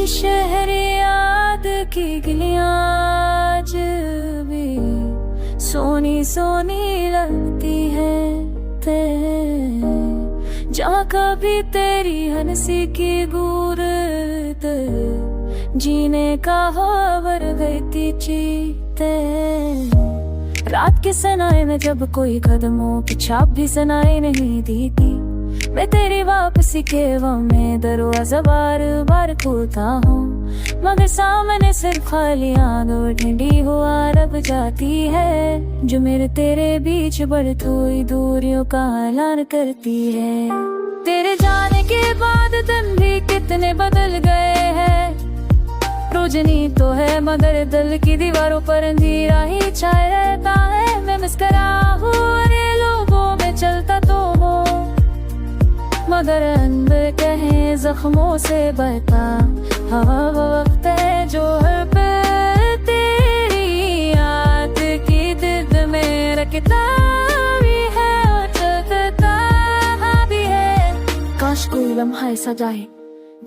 शहर याद की गलियां आज भी सोनी सोनी लगती है जहाँ कभी तेरी हंसी की गूरत जीने का खबर गई चीते। रात के सनाए में जब कोई कदमों की छाप भी सुनाई नहीं दी थी, मैं तेरी वापसी के गम में दरवाजा बार बार खोलता हूँ, मगर सामने सिर्फ खाली आंगन ठंडी हुआ रब जाती है जो मेरे तेरे बीच बढ़ती हुई दूरियों का ऐलान करती है। तेरे जाने के बाद दिन भी कितने बदल गए हैं, रोशनी तो है मगर दिल की दीवारों पर अंधेरा ही छाया रहता है। मैं मुस्कुरा हुए लोगों में चलता तो हूँ, मगर अंदर कहे जख्मों से बहता हवा वो वक्त है जो हर पल तेरी याद की दिल में रखता भी है और चलता भी है। काश कोई लम्हा ऐसा जाए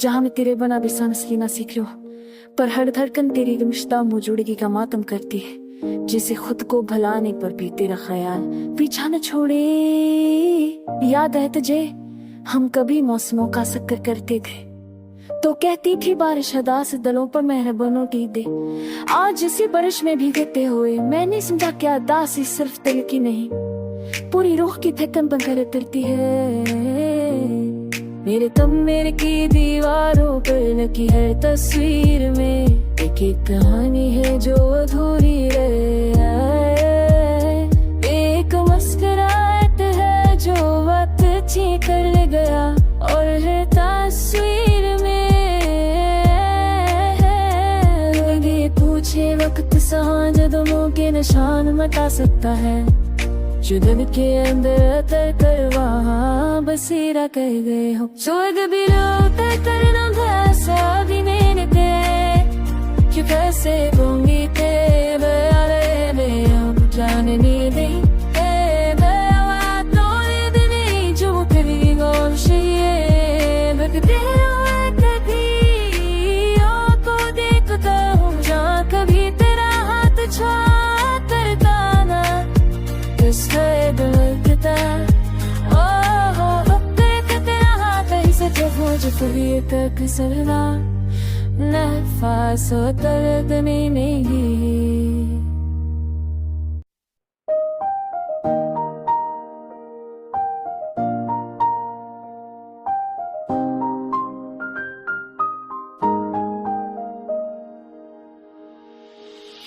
जहाँ मैं तेरे बना भी सांस लेना सीख लूं, पर हर धड़कन तेरी रिश्ता मौजूदगी का मातम करती है, जिसे खुद को भुलाने पर भी तेरा ख्याल पीछा न छोड़े। याद है तुझे हम कभी मौसमों का जिक्र करते थे, तो कहती थी बारिश अदास दिलों पर मेहरबानों की दे। आज इसी बारिश में भीगते हुए मैंने समझा क्या अदासी सिर्फ दिल की नहीं, पूरी रूह की थकन बनकर उतरती है। मेरे तुम मेरे की दीवारों पर लगी है तस्वीर में एक एक कहानी है जो अधूरी रहे। एक मुस्कुराहट है जो वक्त छीन कर ले गया और हर तस्वीर में लगे पूछे वक्त सांझ दमों के निशान मिटा सकता है, जो दिल के अंदर उतर कर वहाँ बसेरा कर गए हो। स्वर्ग भी उतर कर न भैसा भी मैंने दे क्यों कैसे होंगी थे बयारे में अब जाने नहीं दे जो कभी गोश ये भगते हुए कभी को देखता हूँ जहाँ कभी तेरा हाथ छुआ करता ना जो कभी तक सरना नफास दर्द में नहीं।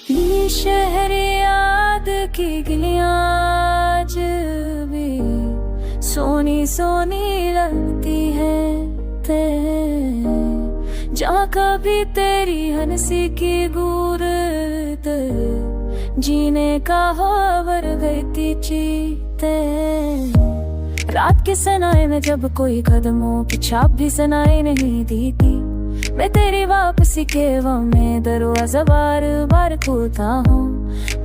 ये शहर याद की गलियां आज भी सोनी सोनी लगती है जहाँ कभी तेरी हंसी की गूरत जीने का खबर गई चीते। रात के सनाए में जब कोई कदमों की छाप भी सुनाई नहीं दी थी, मैं तेरी वापसी के गम में दरवाजा बार बार खोलता हूँ,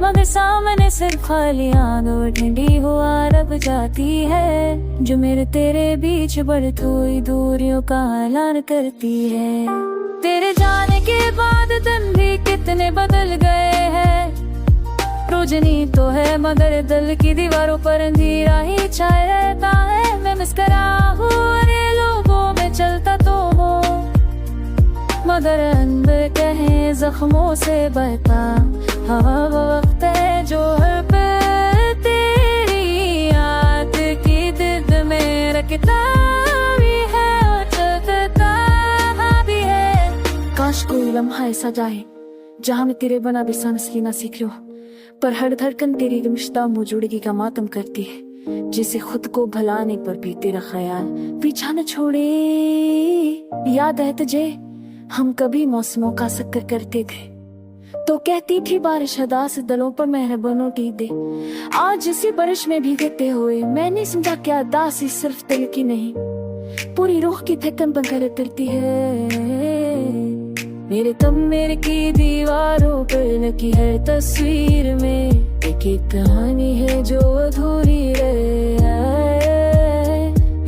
मगर सामने सिर्फ खाली आंगन ठंडी हुआ रब जाती है जो मेरे तेरे बीच बढ़ती हुई दूरियों का ऐलान करती है। तेरे जाने के बाद दिन भी कितने बदल गए हैं, रोशनी तो है मगर दिल की दीवारों पर अंधेरा ही छाया रहता है। मैं मुस्कुरा हुए लोगों में चलता तो हूँ, मगर अंदर कहे जख्मों से बहता हवा वो वक्त है जो हर पल तेरी याद की दिल में रखता भी है और चलता भी है। काश कोई लम्हा ऐसा जाए जहाँ मैं तेरे बना भी सांस लेना सीख लूं, पर हर धड़कन तेरी रिश्ता मौजूदगी का मातम करती है, जिसे खुद को भुलाने पर भी तेरा ख्याल पीछा न छोड़े। याद है तुझे हम कभी मौसमों का जिक्र करते थे, तो कहती थी बारिश अदास दिलों पर मेहरबानों की दे। आज इसी बारिश में भीगते हुए मैंने समझा क्या अदासी सिर्फ दिल की नहीं, पूरी रूह की थकन बनकर उतरती है। मेरे तुम मेरे की दीवारों पर लगी है तस्वीर में एक एक कहानी है जो अधूरी रहे।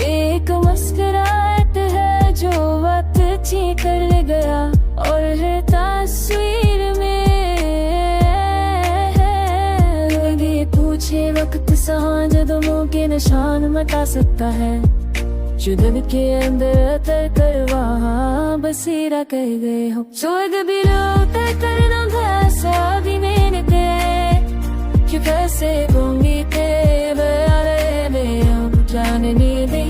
एक मुस्कुराहट है जो वक्त छीन कर ले गया और हर तस्वीर में लगे पूछे वक्त सांझ दमों के निशान मिटा सकता है। जो दिल के अंदर अतर कर वहाँ बसेरा कर गए हो। स्वर्ग भी उतर करना भैसा भी मैंने ते क्यों कैसे होंगी ते बयारे में अब जाने नहीं दी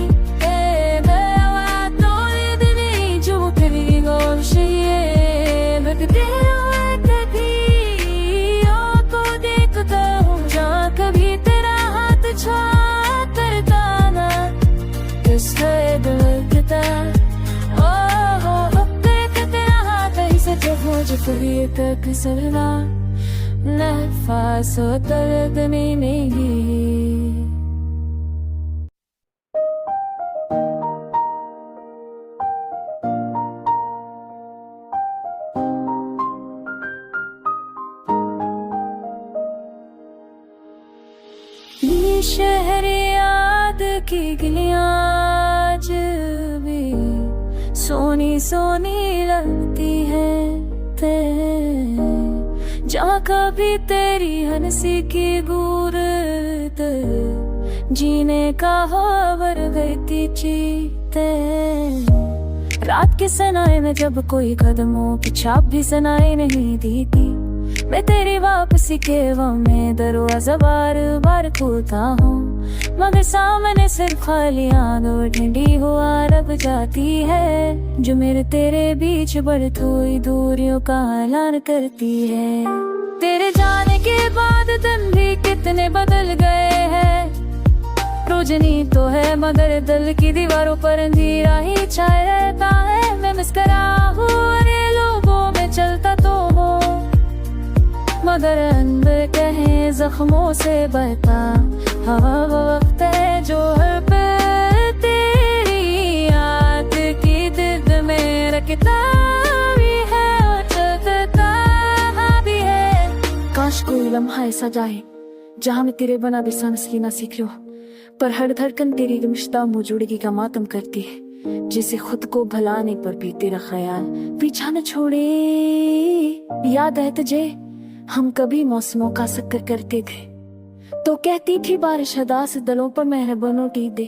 तक सरना नफास दर्द में नहीं। ये शहर याद की गलियां आज भी सोनी सोनी लगती है। जहाँ कभी तेरी हंसी की गूरत जीने का खबर गई चीते। रात के सनाए में जब कोई कदमों की छाप भी सुनाई नहीं दी थी। मैं तेरी वापसी के गम में दरवाजा बार बार खोलता हूँ, मगर सामने सिर्फ खाली आंख ठंडी हुआ रब जाती है। जो मेरे तेरे बीच बढ़ती हुई दूरियों का ऐलान करती है। तेरे जाने के बाद दिन भी कितने बदल गए हैं। रोशनी तो है मगर दिल की दीवारों पर अंधेरा ही छाया रहता है। मैं मुस्कुरा हुए लोगों में चलता तो हो, मगर अंदर कहे जख्मों से बहता हवा वो वक्त है जो हर पल तेरी याद की दिल में रखता भी है और चलता भी है। काश कोई लम्हा ऐसा जाए जहाँ मैं तेरे बना भी सांस लेना सीख लो, पर हर धड़कन तेरी रिश्ता मौजूदगी का मातम करती है। जिसे खुद को भुलाने पर भी तेरा ख्याल पीछा न छोड़े। याद है तुझे हम कभी मौसमों का जिक्र करते थे तो कहती थी बारिश अदास दिलों पर मेहरबानों की दे।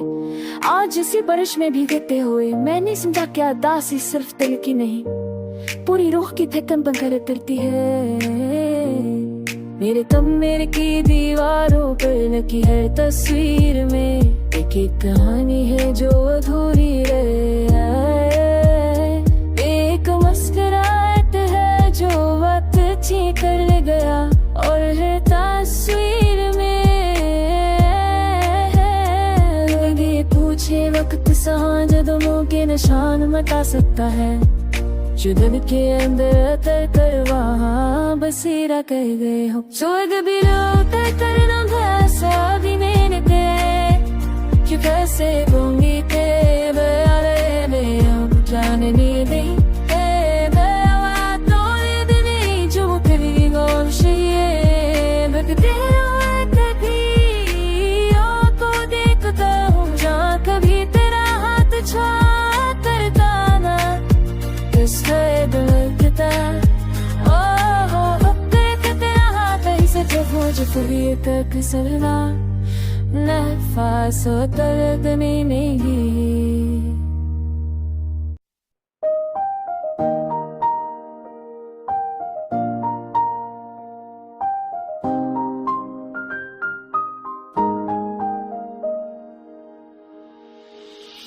आज इसी बारिश में भीगते हुए मैंने समझा क्या दासी सिर्फ दिल की नहीं पूरी रूह की थकन बंकर करती है। मेरे तम मेरे की दीवारों पर लगी हर तस्वीर में एक कहानी है जो अधूरी रहे। एक मुस्कुराहट है जो वक्त छीन कर ले गया और हर तस्वीर में लगे पूछे वक्त सांझ दमों के निशान मिटा सकता है। जो दिल के अंदर अतर कर वहाँ बसेरा कर गए हो। स्वर्ग भी उतर करना भैसा भी मैंने ते क्यों कैसे होंगी ते बयारे में अब जाने नहीं दी जो कभी गौर से भगते को देखता हूँ जहाँ कभी तेरा हाथ छुआ करता ना मुझे तक सरना नफास दर्द में नहीं।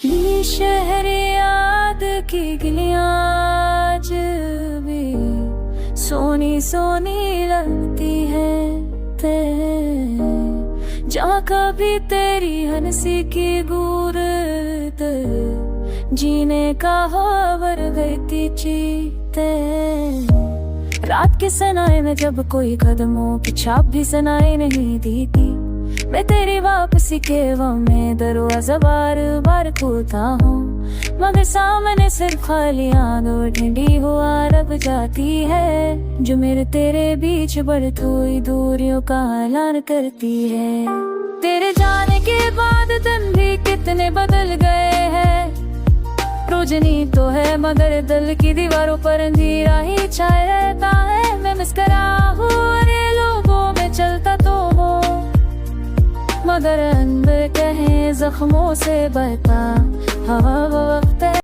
ये शहर याद की गलियां आज भी सोनी सोनी लगती है। जहाँ कभी तेरी हंसी की गूरत जीने का खबर गई चीते। रात के सनाए में जब कोई कदमों की छाप भी सुनाई नहीं दी थी। मैं तेरी वापसी के गम में दरवाजा बार बार खोलता हूँ, मगर सामने सिर्फ खाली आंख ठंडी हुआ रब जाती है। जो मेरे तेरे बीच बढ़ती हुई दूरियों का ऐलान करती है। तेरे जाने के बाद दिन भी कितने बदल गए हैं। रोशनी तो है मगर दिल की दीवारों पर अंधेरा ही छाया रहता है। मैं मुस्कुरा हुए लोगों में चलता तो हो, मगर अंदर कहे जख्मों से बहता हवा वो वक्त है।